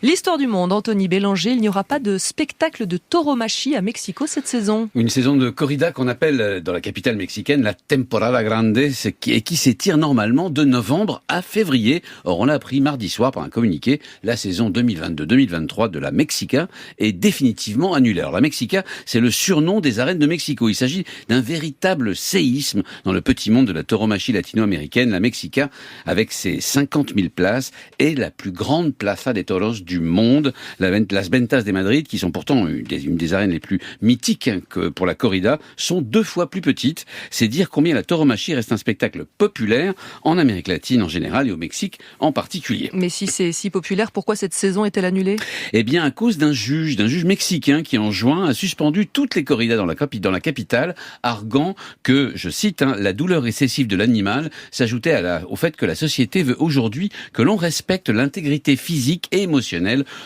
L'histoire du monde, Anthony Bélanger, il n'y aura pas de spectacle de tauromachie à Mexico cette saison. Une saison de corrida qu'on appelle dans la capitale mexicaine la Temporada Grande et qui s'étire normalement de novembre à février. Or, on l'a appris mardi soir par un communiqué, la saison 2022-2023 de la Mexica est définitivement annulée. Alors, la Mexica, c'est le surnom des arènes de Mexico. Il s'agit d'un véritable séisme dans le petit monde de la tauromachie latino-américaine. La Mexica, avec ses 50 000 places, est la plus grande plaza de toros du monde, Las Ventas de Madrid, qui sont pourtant une des arènes les plus mythiques que pour la corrida, sont 2 fois plus petites. C'est dire combien la tauromachie reste un spectacle populaire en Amérique latine en général et au Mexique en particulier. Mais si c'est si populaire, pourquoi cette saison est-elle annulée ? Eh bien, à cause d'un juge mexicain qui en juin a suspendu toutes les corridas dans la capitale, arguant que, je cite, la douleur excessive de l'animal s'ajoutait au fait que la société veut aujourd'hui que l'on respecte l'intégrité physique et émotionnelle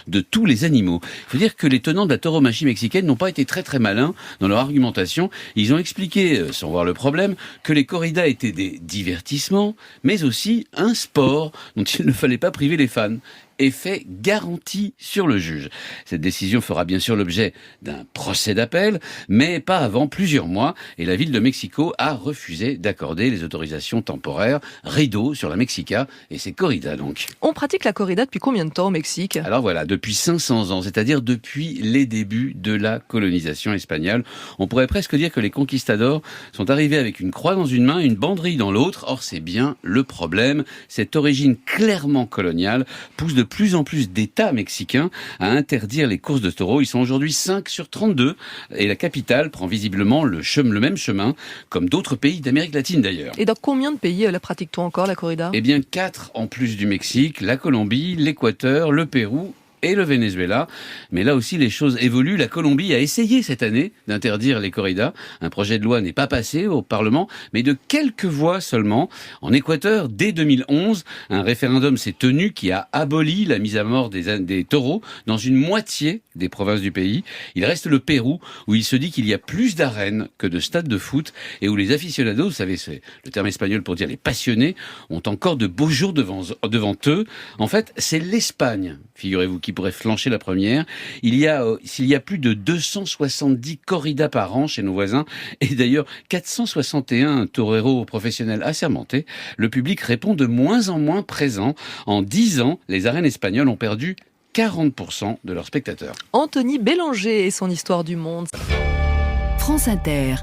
de tous les animaux. Il faut dire que les tenants de la tauromachie mexicaine n'ont pas été très très malins dans leur argumentation. Ils ont expliqué, sans voir le problème, que les corridas étaient des divertissements, mais aussi un sport dont il ne fallait pas priver les fans. Effet garanti sur le juge. Cette décision fera bien sûr l'objet d'un procès d'appel, mais pas avant plusieurs mois, et la ville de Mexico a refusé d'accorder les autorisations temporaires. Rideau sur la Mexica et ses corridas donc. On pratique la corrida depuis combien de temps au Mexique ? Alors voilà, depuis 500 ans, c'est-à-dire depuis les débuts de la colonisation espagnole. On pourrait presque dire que les conquistadors sont arrivés avec une croix dans une main, une banderille dans l'autre. Or, c'est bien le problème. Cette origine clairement coloniale pousse de plus en plus d'États mexicains à interdire les courses de taureaux. Ils sont aujourd'hui 5 sur 32 et la capitale prend visiblement le même chemin, comme d'autres pays d'Amérique latine d'ailleurs. Et dans combien de pays la pratique-t-on encore, la corrida ? Eh bien 4 en plus du Mexique, la Colombie, l'Équateur, le Pérou et le Venezuela. Mais là aussi, les choses évoluent. La Colombie a essayé cette année d'interdire les corridas. Un projet de loi n'est pas passé au Parlement, mais de quelques voix seulement. En Équateur, dès 2011, un référendum s'est tenu qui a aboli la mise à mort des taureaux dans une moitié des provinces du pays. Il reste le Pérou, où il se dit qu'il y a plus d'arènes que de stades de foot et où les aficionados, vous savez, c'est le terme espagnol pour dire les passionnés, ont encore de beaux jours devant eux. En fait, c'est l'Espagne, figurez-vous, qui pourrait flancher la première. S'il y a plus de 270 corridas par an chez nos voisins, et d'ailleurs 461 toreros professionnels assermentés, le public répond de moins en moins présent. En 10 ans, les arènes espagnoles ont perdu 40% de leurs spectateurs. Anthony Bélanger et son histoire du monde. France Inter.